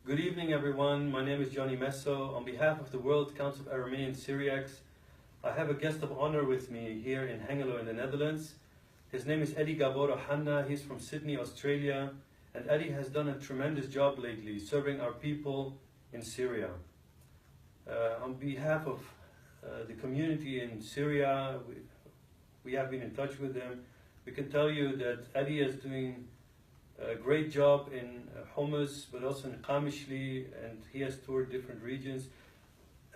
Good evening, everyone. My name is Johnny Messo. On behalf of the World Council of Aramese Syriacs, I have a guest of honor with me here in Hengelo in the Netherlands. His name is Eddie Gaboro Hanna. He's from Sydney, Australia. And Eddie has done a tremendous job lately serving our people in Syria. On behalf of the community in Syria, we have been in touch with them. We can tell you that Eddie is doing a great job in Homs, but also in Qamishli, and he has toured different regions.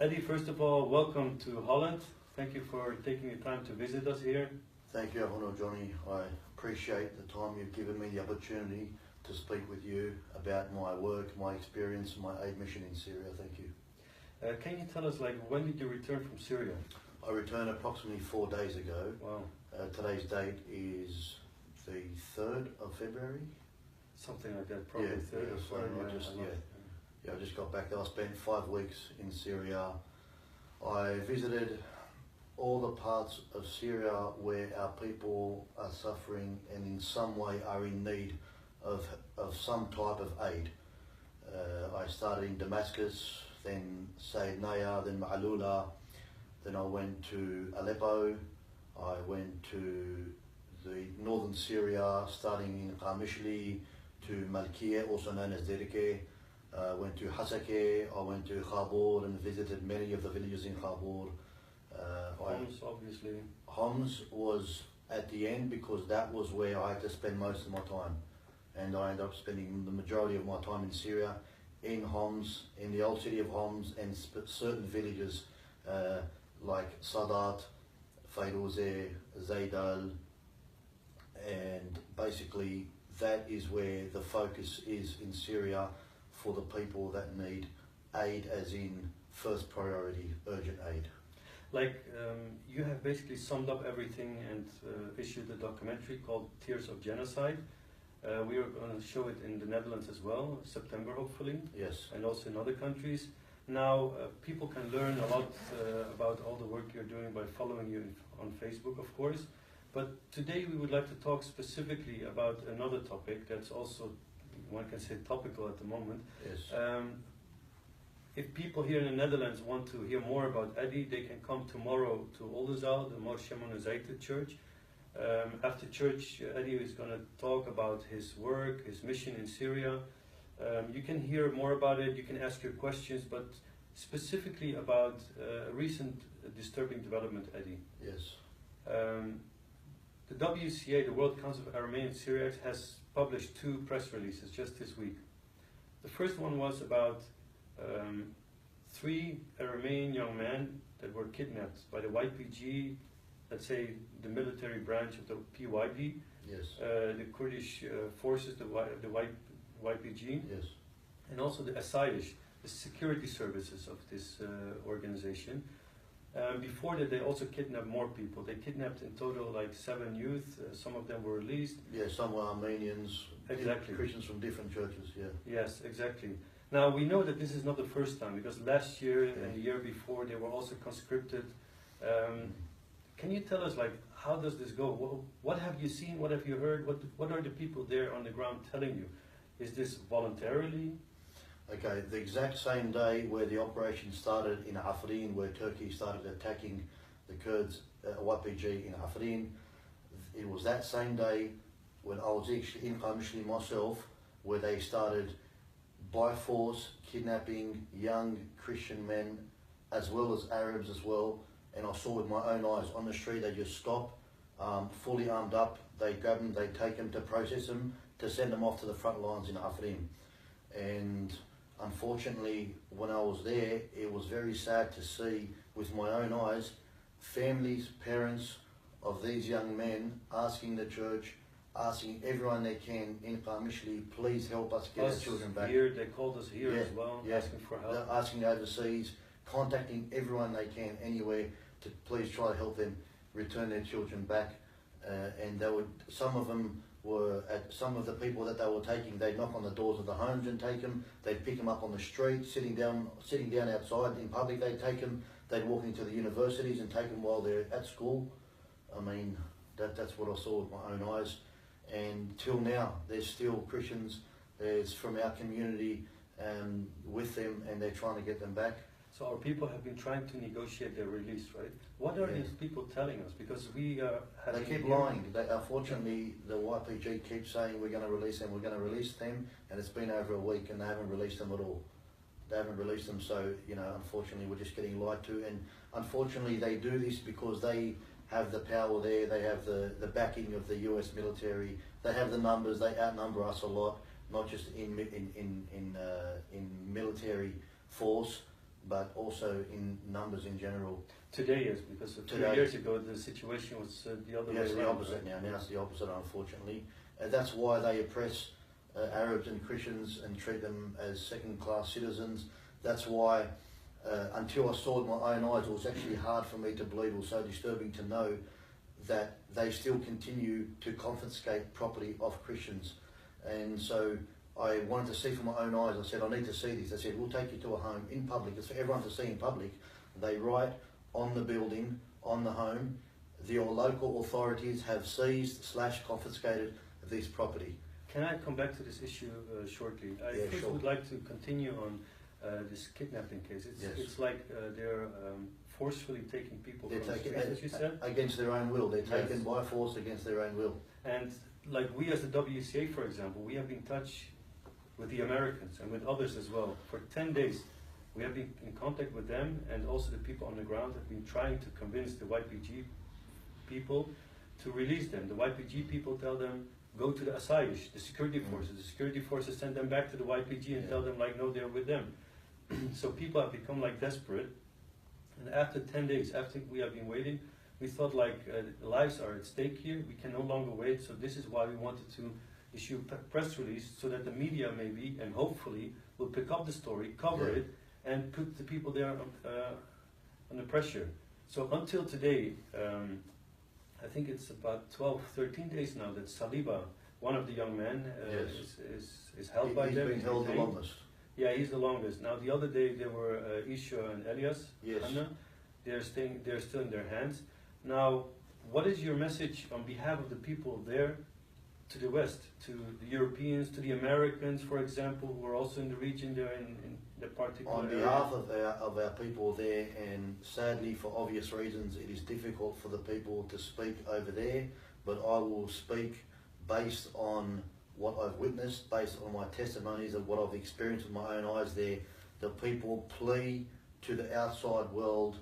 Eddie, first of all, welcome to Holland. Thank you for taking the time to visit us here. Thank you, Johnny. I appreciate the time you've given me, the opportunity to speak with you about my work, my experience, my aid mission in Syria. Thank you. Can you tell us, when did you return from Syria? I returned approximately 4 days ago. Wow. Today's date is the 3rd of February. Something like that, probably 3rd or so. I just got back there. I spent 5 weeks in Syria. I visited all the parts of Syria where our people are suffering and in some way are in need of some type of aid. I started in Damascus, then Said Naya, then Ma'alula, then I went to Aleppo, I went to the northern Syria, starting in Qamishli, to Malkiya, also known as Derike, went to Hasake, I went to Khabur and visited many of the villages in Khabur. Homs, obviously. Homs was at the end because that was where I had to spend most of my time, and I ended up spending the majority of my time in Syria, in Homs, in the old city of Homs, and certain villages like Sadat, Fayruze, Zaydal, and basically that is where the focus is in Syria for the people that need aid, as in first priority, urgent aid. You have basically summed up everything and issued a documentary called Tears of Genocide. We are going to show it in the Netherlands as well, September hopefully. Yes. And also in other countries. Now, people can learn a lot about all the work you're doing by following you on Facebook, of course. But today we would like to talk specifically about another topic that's also, one can say, topical at the moment. Yes. If people here in the Netherlands want to hear more about Eddie, they can come tomorrow to Oldenzaal, the Mor Shimon Zayted Church. After church, Eddie is going to talk about his work, his mission in Syria. You can hear more about it, you can ask your questions, but specifically about a recent disturbing development, Eddie. Yes. The WCA, the World Council of Aramese Syriacs, has published 2 press releases just this week. The first one was about 3 Aramese young men that were kidnapped by the YPG, let's say the military branch of the PYD, Yes. the Kurdish forces, the YPG, Yes. and also the Asaidish, the security services of this organization. Before that, they also kidnapped more people. They kidnapped in total 7 youth. Some of them were released. Yeah, some were Armenians, Exactly. Christians from different churches, yeah. Yes, exactly. Now, we know that this is not the first time, because last year and the year before, they were also conscripted. Can you tell us, how does this go? What have you seen? What have you heard? What are the people there on the ground telling you? Is this voluntarily? Okay, the exact same day where the operation started in Afrin, where Turkey started attacking the Kurds, YPG in Afrin, it was that same day when I was actually in Qamishli myself, where they started by force kidnapping young Christian men as well as Arabs as well, and I saw with my own eyes on the street. They just stop, fully armed up, they grab them, they take them to process them, to send them off to the front lines in Afrin. And unfortunately, when I was there, it was very sad to see with my own eyes families, parents of these young men asking the church, asking everyone they can in Qamishli, please help us get our children back. Here, they called us here as well, asking for help. They're asking overseas, contacting everyone they can anywhere to please try to help them return their children back. And they would, some of them were, some of the people that they were taking, they'd knock on the doors of the homes and take them. They'd pick them up on the street, sitting down outside in public. They'd take them. They'd walk into the universities and take them while they're at school. I mean, that's what I saw with my own eyes. And till now, there's still Christians. There's from our community, with them, and they're trying to get them back. So our people have been trying to negotiate their release, right? What are these people telling us? Because we they keep lying. Unfortunately, the YPG keeps saying we're going to release them, and it's been over a week and they haven't released them at all. They haven't released them, so unfortunately we're just getting lied to. And unfortunately they do this because they have the power there, they have the backing of the US military, they have the numbers, they outnumber us a lot, not just in military force, but also in numbers in general. Today is because 2 years ago the situation was the other way around. It's the opposite now. Now it's the opposite, unfortunately. That's why they oppress Arabs and Christians and treat them as second-class citizens. That's why, until I saw it with my own eyes, it was actually hard for me to believe. It was so disturbing to know that they still continue to confiscate property of Christians. And so I wanted to see for my own eyes. I said, I need to see this. They said, we'll take you to a home in public. It's for everyone to see in public. They write on the building, on the home, the local authorities have seized/confiscated this property. Can I come back to this issue shortly? I first would like to continue on this kidnapping case. It's like they're forcefully taking people from the streets, as you said? Against their own will. They're taken by force against their own will. And like we as the WCA, for example, we have been in touch with the Americans and with others as well. For 10 days, we have been in contact with them, and also the people on the ground have been trying to convince the YPG people to release them. The YPG people tell them, go to the Asayish, the security forces. The security forces send them back to the YPG and tell them, like, no, they're with them. So people have become like desperate. And after 10 days, after we have been waiting, we thought like lives are at stake here. We can no longer wait. So this is why we wanted to issue a press release so that the media maybe and hopefully will pick up the story, cover it, and put the people there under pressure. So until today, I think it's about 12, 13 days now that Saliba, one of the young men, is held by them. He's been held the longest. Yeah, he's the longest. Now the other day there were Isha and Elias, Hanna. They're still in their hands. Now, what is your message on behalf of the people there to the West, to the Europeans, to the Americans, for example, who are also in the region there in the particular On behalf of our people there, and sadly for obvious reasons it is difficult for the people to speak over there, but I will speak based on what I've witnessed, based on my testimonies of what I've experienced with my own eyes there. The people plea to the outside world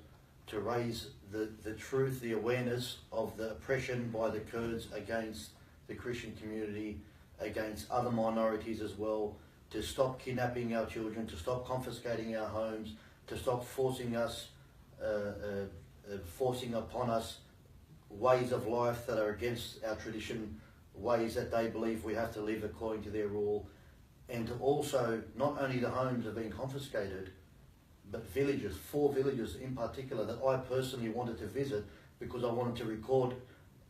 to raise the truth, the awareness of the oppression by the Kurds against the Christian community, against other minorities as well, to stop kidnapping our children, to stop confiscating our homes, to stop forcing upon us ways of life that are against our tradition, ways that they believe we have to live according to their rule, and to also, not only the homes have been confiscated, but villages, 4 villages in particular that I personally wanted to visit because I wanted to record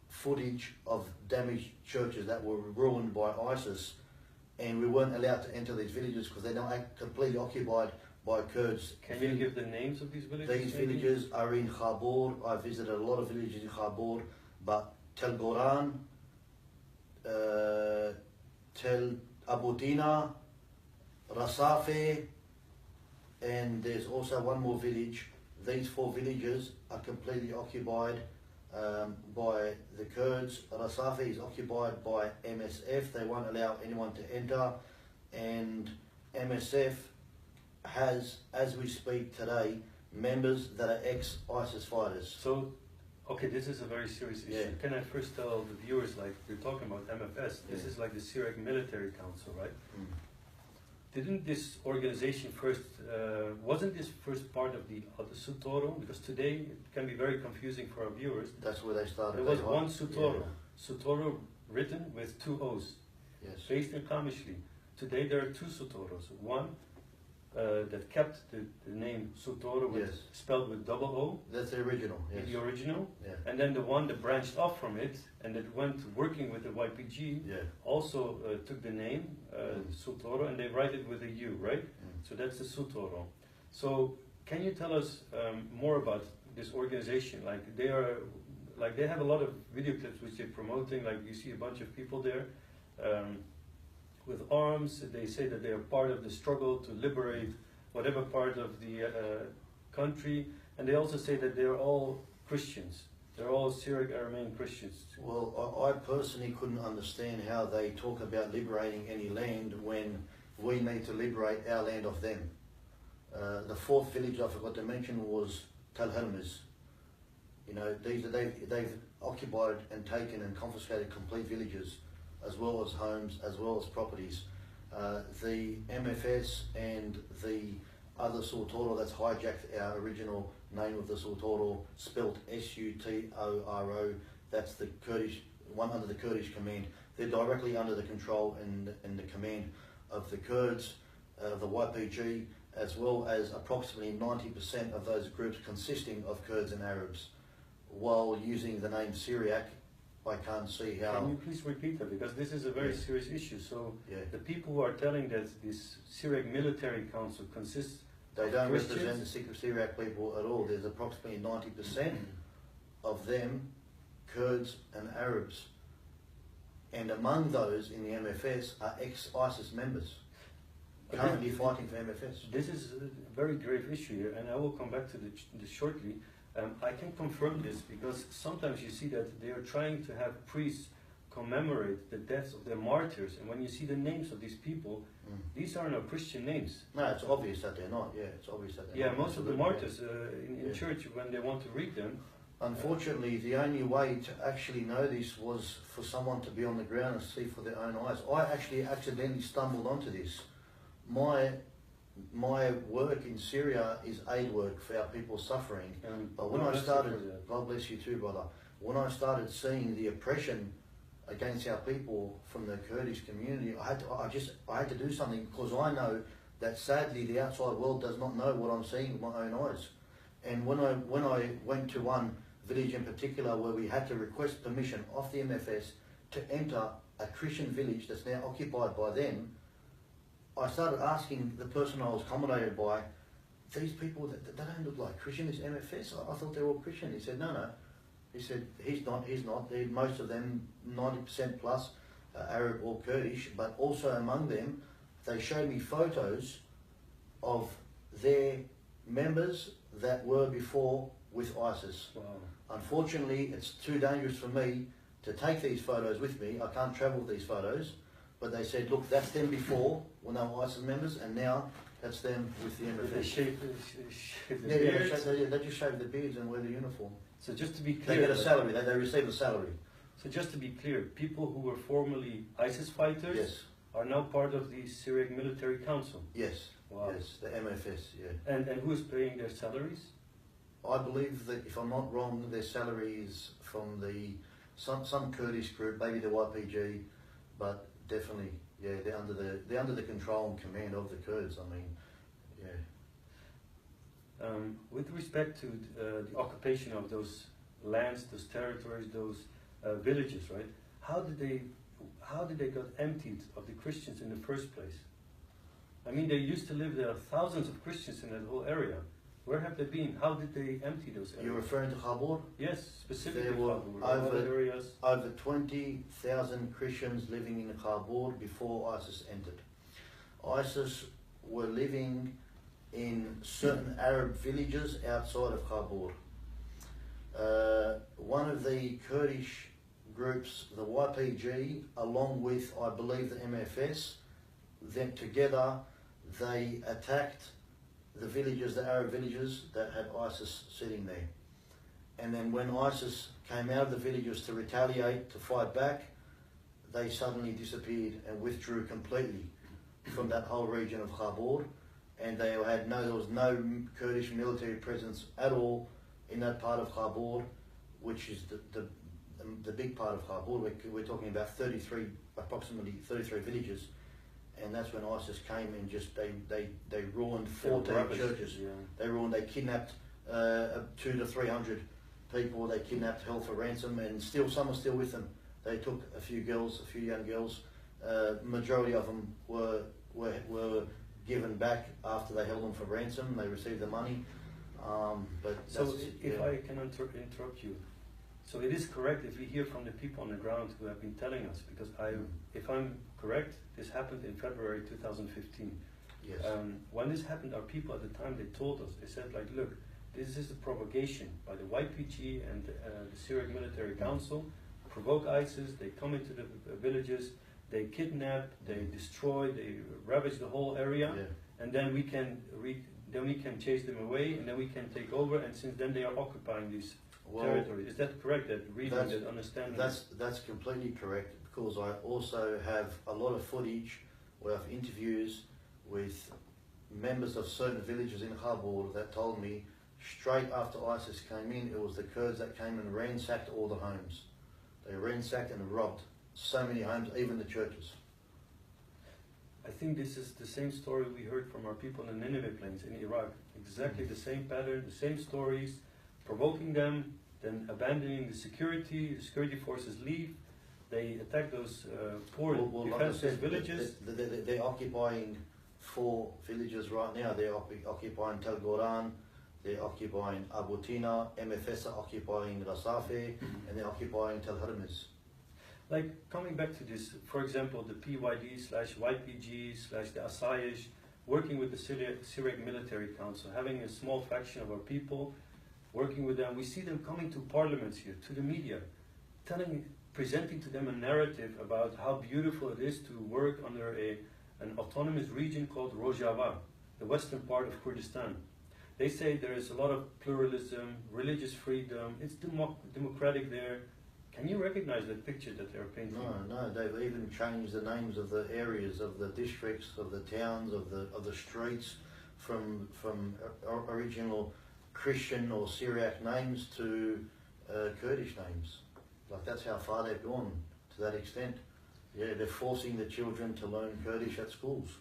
footage of damaged churches that were ruined by ISIS, and we weren't allowed to enter these villages because they're now completely occupied by Kurds. Can you give the names of these villages? These villages are in Khabur. I visited a lot of villages in Khabur, but Tel Goran, Tel Abudina, Rasafe, and there's also one more village. These 4 villages are completely occupied by the Kurds. Rasafe is occupied by MSF. They won't allow anyone to enter, and MSF has, as we speak today, members that are ex-ISIS fighters. So, okay, this is a very serious issue. Yeah. Can I first tell the viewers, like, we're talking about MFS, this is like the Syriac Military Council, right? Didn't this organization first, wasn't this first part of the Sutoro? Because today it can be very confusing for our viewers. That's where they started. There was one Sutoro. Sutoro written with 2 O's. Yes. Based in Kamishli. Today there are 2 Sutoros. One that kept the name Sutoro spelled with double O. That's the original. Yes. The original. Yeah. And then the one that branched off from it and that went working with the YPG also took the name Sutoro, and they write it with a U, right? So that's the Sutoro. So can you tell us more about this organization? Like they have a lot of video clips which they're promoting. Like you see a bunch of people there. with arms. They say that they are part of the struggle to liberate whatever part of the country, and they also say that they're all Christians. They're all Syriac Aramean Christians. Well, I personally couldn't understand how they talk about liberating any land when we need to liberate our land off them. The fourth village I forgot to mention was Aramese. You know, they've occupied and taken and confiscated complete villages, as well as homes, as well as properties. The MFS and the other Sultoro that's hijacked our original name of the Sultoro, spelt Sutoro, that's the Kurdish one under the Kurdish command. They're directly under the control and the command of the Kurds, the YPG, as well as approximately 90% of those groups consisting of Kurds and Arabs. While using the name Syriac, I can't see how... Can you please repeat that? Because this is a very serious issue. So the people who are telling that this Syriac military council consists They of don't Christians, represent the Syriac people at all. There's approximately 90% of them Kurds and Arabs. And among those in the MFS are ex-ISIS members, currently fighting for MFS. This is a very grave issue here, and I will come back to this shortly. I can confirm this because sometimes you see that they are trying to have priests commemorate the deaths of their martyrs, and when you see the names of these people, these are no Christian names. No, it's obvious that they're not. Yeah, it's obvious that they're not. Most of the martyrs in church, when they want to read them. Unfortunately, the only way to actually know this was for someone to be on the ground and see for their own eyes. I actually accidentally stumbled onto this. My work in Syria is aid work for our people suffering. But when I started, God bless you too, brother, when I started seeing the oppression against our people from the Kurdish community, I had to do something, because I know that sadly the outside world does not know what I'm seeing with my own eyes. And when I went to one village in particular where we had to request permission off the MFS to enter a Christian village that's now occupied by them, I started asking the person I was accommodated by, these people, they don't look like Christian, this MFS, I thought they were all Christian. He said, no. He said, he's not. Most of them, 90% plus, Arab or Kurdish, but also among them, they showed me photos of their members that were before with ISIS. Wow. Unfortunately, it's too dangerous for me to take these photos with me. I can't travel with these photos. But they said, look, that's them before, when they were ISIS members, and now that's them with the MFS. They shave the beards? They just shave the beards and wear the uniform. So just to be clear... They get a salary, they receive a salary. So just to be clear, people who were formerly ISIS fighters are now part of the Syriac Military Council? Yes. Wow. Yes, the MFS, yeah. And who is paying their salaries? I believe that, if I'm not wrong, their salary is from some Kurdish group, maybe the YPG, but definitely, yeah, they're under the control and command of the Kurds. I mean, yeah. With respect to the occupation of those lands, those territories, those villages, right? How did they got emptied of the Christians in the first place? I mean, they used to live there. Are thousands of Christians in that whole area. Where have they been? How did they empty those areas? You're referring to Khabur? Yes, specifically there were Khabur. over 20,000 Christians living in Khabur before ISIS entered. ISIS were living in certain Arab villages outside of Khabur. One of the Kurdish groups, the YPG, along with, I believe, the MFS, then together they attacked the villages, the Arab villages that had ISIS sitting there. And then when ISIS came out of the villages to retaliate, to fight back, they suddenly disappeared and withdrew completely from that whole region of Khabur. And there was no Kurdish military presence at all in that part of Khabur, which is the big part of Khabur. We're talking about approximately 33 villages. And that's when ISIS came and just they ruined 14 churches. Yeah. They kidnapped 200 to 300 people. They kidnapped, held for ransom, and some are still with them. They took a few young girls. Majority of them were given back after they held them for ransom. They received the money. But so if I can interrupt you, So it is correct if we hear from the people on the ground who have been telling us, because if I'm correct, this happened in February 2015. Yes. When this happened, our people at the time, they told us, they said like, look, this is a provocation by the YPG and the Syriac Military Council, provoke ISIS, they come into the villages, they kidnap, they destroy, they ravage the whole area, and then we can chase them away, and then we can take over, and since then they are occupying these territories. Is that correct, that reading, that understanding? That's completely correct, because I also have a lot of footage where I have interviews with members of certain villages in Khabur that told me straight after ISIS came in, it was the Kurds that came and ransacked all the homes. They ransacked and robbed so many homes, even the churches. I think this is the same story we heard from our people in the Nineveh plains in Iraq. Exactly the same pattern, the same stories, provoking them, then abandoning the security forces leave, they attack those poor defenseless villages. They're occupying 4 villages right now. They're occupying Tel Goran, they're occupying Abu Tina, MFS are occupying Rasafe, and they're occupying Tel Aramese. Like, coming back to this, for example, the PYD/YPG/the Asayish, working with the Syriac Military Council, having a small faction of our people, working with them. We see them coming to parliaments here, to the media, presenting to them a narrative about how beautiful it is to work under an autonomous region called Rojava, the western part of Kurdistan. They say there is a lot of pluralism, religious freedom, it's democratic there. Can you recognize that picture that they're painting? No, they've even changed the names of the areas, of the districts, of the towns, of the streets, from original Christian or Syriac names to Kurdish names. Like, that's how far they've gone, to that extent. Yeah, they're forcing the children to learn Kurdish at schools.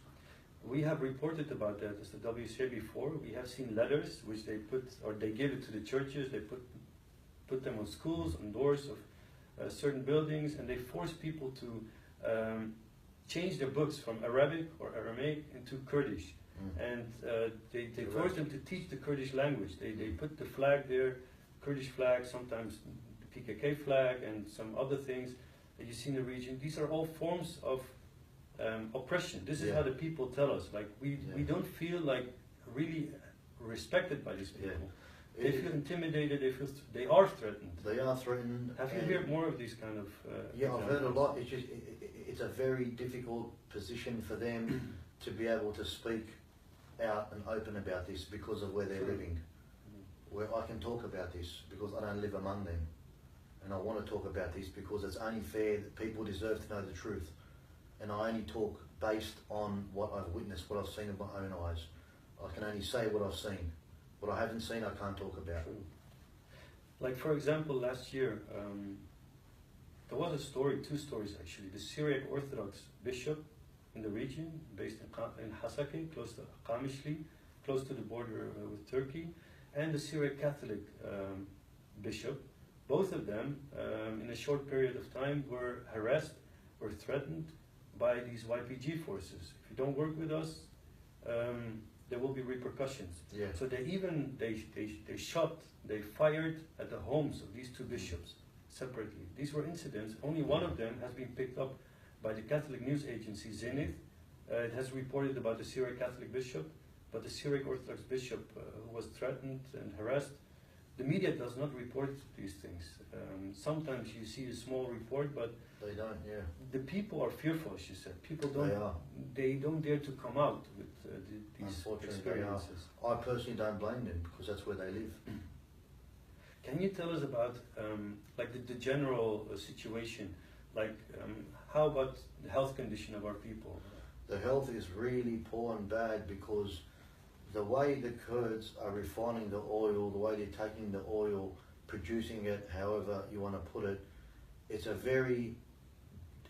We have reported about that as the WCA before. We have seen letters which they give it to the churches. They put them on schools, on doors of certain buildings, and they force people to change their books from Arabic or Aramaic into Kurdish. And they force them to teach the Kurdish language. They put the flag there, Kurdish flag, sometimes the PKK flag, and some other things that you see in the region. These are all forms of oppression. This is how the people tell us. Like, we don't feel like really respected by these people. They feel intimidated. They are threatened. They are threatened. Have you heard more of these kind of? I've heard a lot. It's a very difficult position for them to be able to speak out and open about this because of where they're living. Where I can talk about this because I don't live among them, and I want to talk about this because it's only fair that people deserve to know the truth. And I only talk based on what I've witnessed, what I've seen with my own eyes. I can only say what I've seen. What I haven't seen, I can't talk about. True. Like, for example, last year, there was a story, 2 stories actually. The Syriac Orthodox bishop in the region, based in Hasake, close to Qamishli, close to the border with Turkey, and the Syriac Catholic bishop. Both of them, in a short period of time, were harassed, were threatened by these YPG forces. If you don't work with us, there will be repercussions. So they shot, they fired at the homes of these 2 bishops separately. These were incidents. Only one of them has been picked up by the Catholic news agency Zenith. It has reported about the Syriac Catholic bishop, but the Syriac Orthodox bishop who was threatened and harassed, the media does not report these things. Sometimes you see a small report, but they don't. The people are fearful, as you said. People don't. They don't dare to come out with these experiences. I personally don't blame them because that's where they live. Can you tell us about like the general situation? Like, how about the health condition of our people? The health is really poor and bad because the way the Kurds are refining the oil, the way they're taking the oil, producing it, however you want to put it, it's a very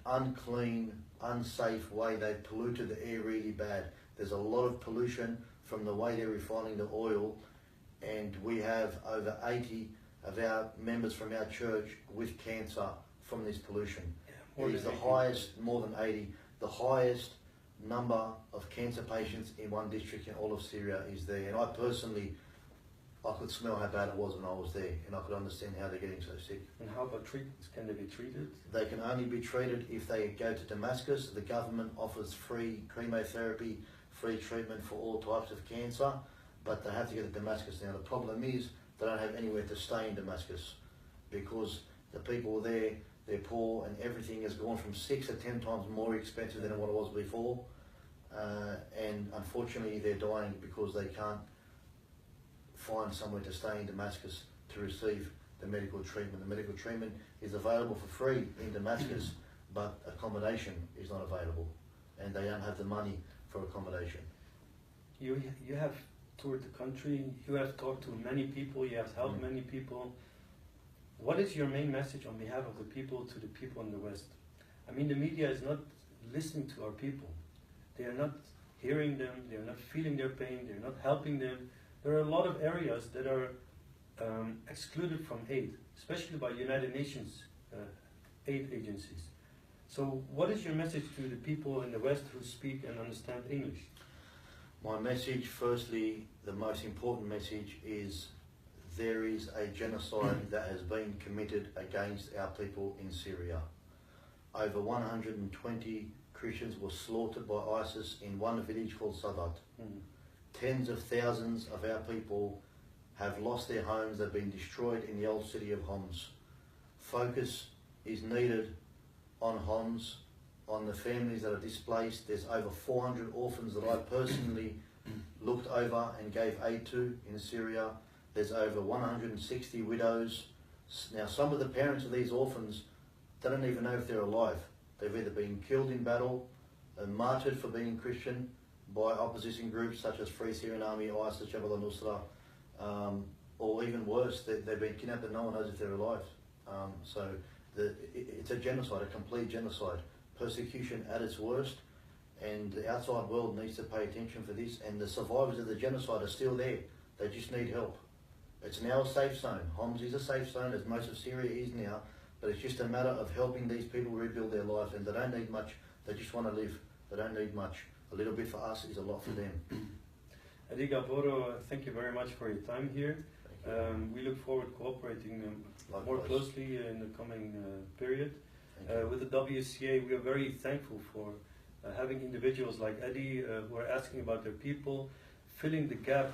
unclean, unsafe way. They've polluted the air really bad. There's a lot of pollution from the way they're refining the oil, and we have over 80 of our members from our church with cancer from this pollution. It is the highest, more than 80, the highest number of cancer patients in one district in all of Syria is there. And I personally I could smell how bad it was when I was there, and I could understand how they're getting so sick. And how about treatments? Can they be treated? They can only be treated if they go to Damascus. The government offers free chemotherapy, free treatment for all types of cancer, but they have to go to Damascus. Now the problem is they don't have anywhere to stay in Damascus because the people there, they're poor, and everything has gone from 6 to 10 times more expensive than what it was before. And unfortunately they're dying because they can't find somewhere to stay in Damascus to receive the medical treatment. The medical treatment is available for free in Damascus, but accommodation is not available, and they don't have the money for accommodation. You have toured the country, you have talked to many people, you have helped many people. What is your main message on behalf of the people to the people in the West? I mean, the media is not listening to our people. They are not hearing them, they are not feeling their pain, they are not helping them. There are a lot of areas that are excluded from aid, especially by United Nations aid agencies. So what is your message to the people in the West who speak and understand English? My message, firstly, the most important message is there is a genocide that has been committed against our people in Syria. Over 120 Christians were slaughtered by ISIS in one village called Sadat. Tens of thousands of our people have lost their homes, they've been destroyed in the old city of Homs. Focus is needed on Homs, on the families that are displaced. There's over 400 orphans that I personally looked over and gave aid to in Syria. There's over 160 widows. Now some of the parents of these orphans, they don't even know if they're alive. They've either been killed in battle, martyred for being Christian by opposition groups such as Free Syrian Army, ISIS, Jabhat al-Nusra, or even worse, they've been kidnapped and no one knows if they're alive. So it's a genocide, a complete genocide. Persecution at its worst, and the outside world needs to pay attention for this, and the survivors of the genocide are still there. They just need help. It's now a safe zone. Homs is a safe zone, as most of Syria is now, but it's just a matter of helping these people rebuild their lives, and they don't need much. They just want to live. They don't need much. A little bit for us is a lot for them. Eddie Gaboro, thank you very much for your time here. We look forward to cooperating more closely in the coming period. With the WCA, we are very thankful for having individuals like Eddie who are asking about their people, filling the gap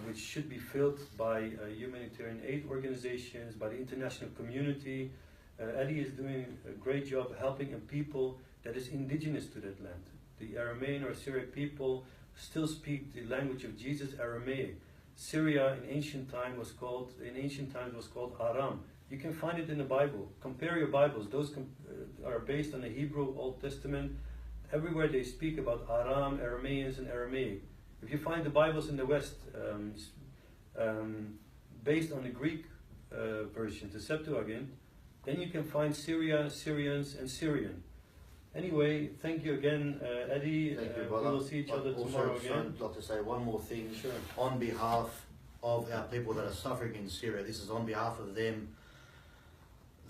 which should be filled by humanitarian aid organizations, by the international community. Eddie is doing a great job helping a people that is indigenous to that land. The Aramese or Syriac people still speak the language of Jesus, Aramaic. Syria in ancient times was called Aram. You can find it in the Bible. Compare your Bibles. Those are based on the Hebrew Old Testament. Everywhere they speak about Aram, Arameans, and Aramaic. If you find the Bibles in the West based on the Greek version, the Septuagint, then you can find Syria, Syrians, and Syrian. Anyway, thank you again, Eddie. Thank you, brother. We will see each other tomorrow again. I'd like to say one more thing. Sure. On behalf of our people that are suffering in Syria, this is on behalf of them.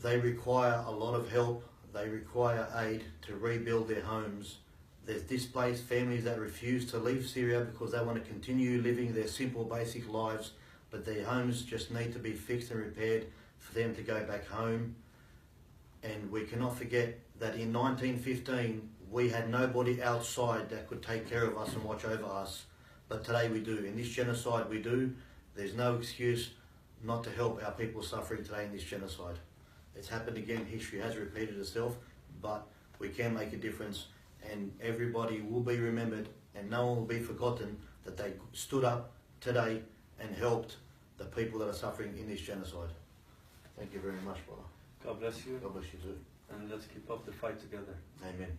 They require a lot of help. They require aid to rebuild their homes. There's displaced families that refuse to leave Syria because they want to continue living their simple, basic lives, but their homes just need to be fixed and repaired for them to go back home. And we cannot forget that in 1915, we had nobody outside that could take care of us and watch over us. But today we do. In this genocide we do. There's no excuse not to help our people suffering today in this genocide. It's happened again. History has repeated itself, but we can make a difference, and everybody will be remembered, and no one will be forgotten that they stood up today and helped the people that are suffering in this genocide. Thank you very much, brother. God bless you. God bless you too. And let's keep up the fight together. Amen.